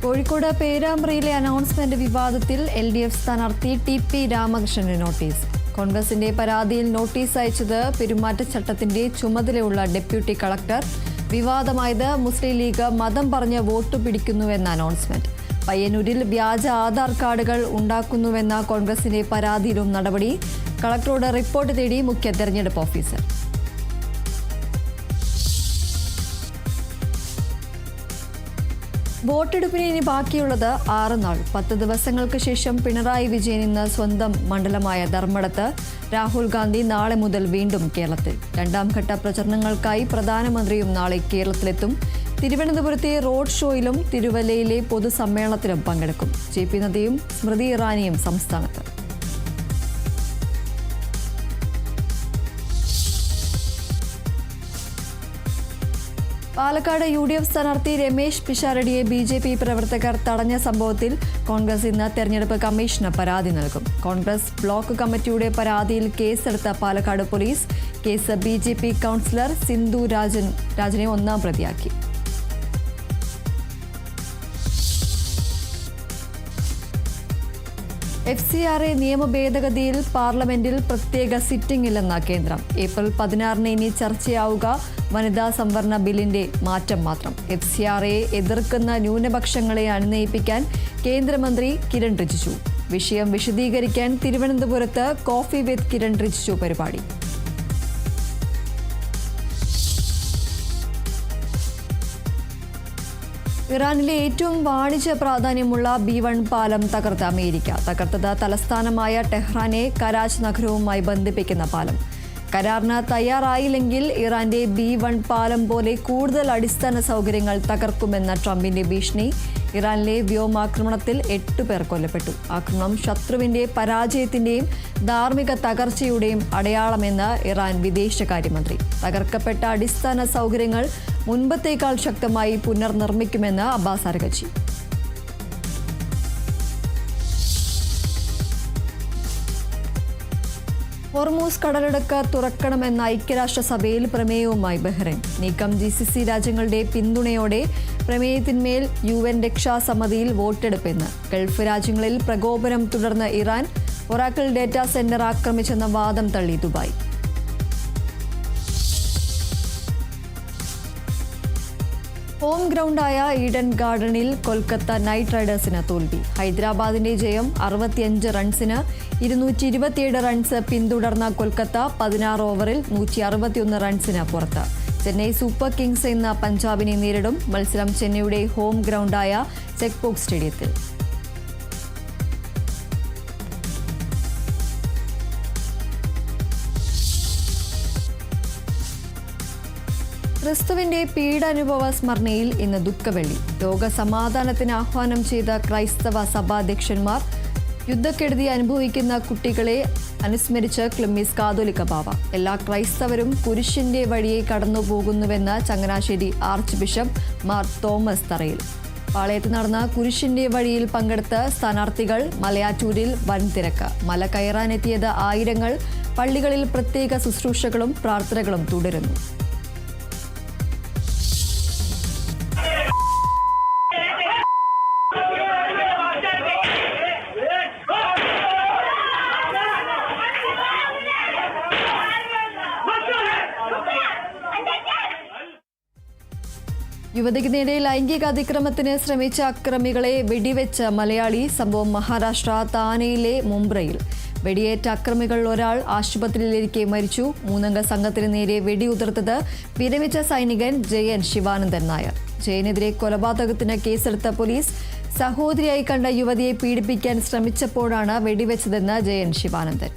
Kozhikode പേരാമ്പ്രയിലെ announcement വിവാദത്തിൽ LDF സ്ഥാനാർത്ഥി TP Ramakrishnan notice. കോൺഗ്രസിന്റെ പരാതിയിൽ നോട്ടീസ് അയച്ചത് പെരുമാറ്റച്ചട്ടത്തിന്റെ ചുമതലയുള്ള ഡെപ്യൂട്ടി കളക്ടർ. വിവാദമായത് മുസ്ലിം ലീഗ് മതം പറഞ്ഞ് വോട്ട് പിടിക്കുന്നുവെന്ന അനൗൺസ്മെന്റ്. പയ്യന്നൂരിൽ വ്യാജ ആധാർ കാർഡുകൾ ഉണ്ടാക്കുന്നുവെന്ന കോൺഗ്രസിന്റെ പരാതിയിലും നടപടി. കളക്ടറോട് റിപ്പോർട്ട് തേടി മുഖ്യ തെരഞ്ഞെടുപ്പ് ഓഫീസർ. വോട്ടെടുപ്പിന് ഇനി ബാക്കിയുള്ളത് 6 നാൾ. 10 ദിവസങ്ങൾക്ക് ശേഷം പിണറായി വിജയൻ ഇന്ന് സ്വന്തം മണ്ഡലമായ ധർമ്മടത്ത്. രാഹുൽ ഗാന്ധി നാളെ മുതൽ വീണ്ടും കേരളത്തിൽ. 2ാം ഘട്ട പ്രചരണങ്ങൾക്കായി പ്രധാനമന്ത്രിയും നാളെ കേരളത്തിലെത്തും. തിരുവനന്തപുരത്തെ റോഡ് ഷോയിലും തിരുവല്ലയിലെ പൊതുസമ്മേളനത്തിലും പങ്കെടുക്കും. JP നദ്ദയും സ്മൃതി ഇറാനിയും സംസ്ഥാനത്ത്. പാലക്കാട് UDF സ്ഥാനാർത്ഥി രമേശ് പിഷാരടിയെ BJP പ്രവർത്തകർ തടഞ്ഞ സംഭവത്തിൽ കോൺഗ്രസ് ഇന്ന് തെരഞ്ഞെടുപ്പ് കമ്മീഷന് പരാതി നൽകും. കോൺഗ്രസ് ബ്ലോക്ക് കമ്മിറ്റിയുടെ പരാതിയിൽ കേസെടുത്ത Palakkad police case BJP councillor Sindhu രാജനെ 1ാം പ്രതിയാക്കി. FCRA നിയമ ഭേദഗതിയിൽ പാർലമെന്റിൽ പ്രത്യേക സിറ്റിംഗ് ഇല്ലെന്ന കേന്ദ്രം. ഏപ്രിൽ 16 ഇനി ചർച്ചയാവുക വനിതാ സംവരണ ബില്ലിന്റെ മാറ്റം മാത്രം. FCRA എതിർക്കുന്ന ന്യൂനപക്ഷങ്ങളെ അനുനയിപ്പിക്കാൻ കേന്ദ്രമന്ത്രി കിരൺ റിജിജു. വിഷയം വിശദീകരിക്കാൻ തിരുവനന്തപുരത്ത് കോഫി വിത്ത് കിരൺ റിജിജു പരിപാടി. ഇറാനിലെ ഏറ്റവും വാണിജ്യ പ്രാധാന്യമുള്ള B1 പാലം തകർത്ത അമേരിക്ക. തകർത്തത് തലസ്ഥാനമായ ടെഹ്റാനെ കരാച്ച് നഗരവുമായി ബന്ധിപ്പിക്കുന്ന പാലം. കരാറിന് തയ്യാറായില്ലെങ്കിൽ ഇറാന്റെ B1 പാലം പോലെ കൂടുതൽ അടിസ്ഥാന സൗകര്യങ്ങൾ തകർക്കുമെന്ന ട്രംപിന്റെ ഭീഷണി. ഇറാനിലെ വ്യോമാക്രമണത്തിൽ 8 പേർ കൊല്ലപ്പെട്ടു. ആക്രമണം ശത്രുവിന്റെ പരാജയത്തിന്റെയും ധാർമ്മിക തകർച്ചയുടെയും അടയാളമെന്ന് ഇറാൻ വിദേശകാര്യമന്ത്രി. തകർക്കപ്പെട്ട അടിസ്ഥാന സൗകര്യങ്ങൾ മുൻപത്തേക്കാൾ ശക്തമായി പുനർനിർമ്മിക്കുമെന്ന് അബ്ബാസ് അരഗച്ചി. ഹോർമൂസ് കടലിടുക്ക് തുറക്കണമെന്ന ഐക്യരാഷ്ട്രസഭയിൽ പ്രമേയവുമായി ബഹ്റൈൻ. നീക്കം GCC രാജ്യങ്ങളുടെ പിന്തുണയോടെ പ്രമേയത്തിന്മേൽ UN രക്ഷാസമിതിയിൽ വോട്ടെടുപ്പെന്ന്. ഗൾഫ് രാജ്യങ്ങളിൽ പ്രകോപനം തുടർന്ന് ഇറാൻ. ഒറാക്കിൾ ഡേറ്റാ സെന്റർ ആക്രമിച്ചെന്ന വാദം തള്ളി ദുബായ്. ഹോം ഗ്രൗണ്ടായ ഈഡൻ ഗാർഡനിൽ കൊൽക്കത്ത നൈറ്റ് റൈഡേഴ്സിന് തോൽവി. ഹൈദരാബാദിന്റെ ജയം 65 റൺസിന്. 227 റൺസ് പിന്തുടർന്ന കൊൽക്കത്ത 16 ഓവറിൽ 161 റൺസിന് പുറത്ത്. ചെന്നൈ സൂപ്പർ കിങ്സ് ഇന്ന് പഞ്ചാബിനെ നേരിടും. മത്സരം ചെന്നൈയുടെ ഹോം ഗ്രൗണ്ടായ ചെക്പോക്ക് സ്റ്റേഡിയത്തിൽ. ക്രിസ്തുവിന്റെ പീഡാനുഭവ സ്മരണയിൽ ഇന്ന് ദുഃഖവെള്ളി. ലോക സമാധാനത്തിന് ആഹ്വാനം ചെയ്ത ക്രൈസ്തവ സഭാധ്യക്ഷന്മാർ. യുദ്ധക്കെടുതി അനുഭവിക്കുന്ന കുട്ടികളെ അനുസ്മരിച്ച് ക്ലിമ്മീസ് കാതോലിക്ക ബാവ. എല്ലാ ക്രൈസ്തവരും കുരിശിന്റെ വഴിയെ കടന്നുപോകുന്നുവെന്ന് ചങ്ങനാശ്ശേരി ആർച്ച് ബിഷപ്പ് മാർ തോമസ് തറയിൽ. പാളയത്ത് നടന്ന കുരിശിന്റെ വഴിയിൽ പങ്കെടുത്ത സ്ഥാനാർത്ഥികൾ. മലയാറ്റൂരിൽ വൻ തിരക്ക്. മല കയറാനെത്തിയത് ആയിരങ്ങൾ. പള്ളികളിൽ പ്രത്യേക ശുശ്രൂഷകളും പ്രാർത്ഥനകളും തുടരുന്നു. യുവതിക്ക് നേരെ ലൈംഗിക അതിക്രമത്തിന് ശ്രമിച്ച അക്രമികളെ വെടിവെച്ച മലയാളി. സംഭവം മഹാരാഷ്ട്ര താനെയിലെ മുംബ്രയിൽ. വെടിയേറ്റ അക്രമികളിൽ ഒരാൾ ആശുപത്രിയിലിരിക്കെ മരിച്ചു. 3-അംഗ സംഘത്തിന് നേരെ വെടിയുതിർത്തത് വിരമിച്ച സൈനികൻ ജയൻ ശിവാനന്ദൻ നായർ. ജയനെതിരെ കൊലപാതകത്തിന് കേസെടുത്ത പോലീസ്. സഹോദരിയായി കണ്ട യുവതിയെ പീഡിപ്പിക്കാൻ ശ്രമിച്ചപ്പോഴാണ് വെടിവെച്ചതെന്ന് ജയൻ ശിവാനന്ദൻ.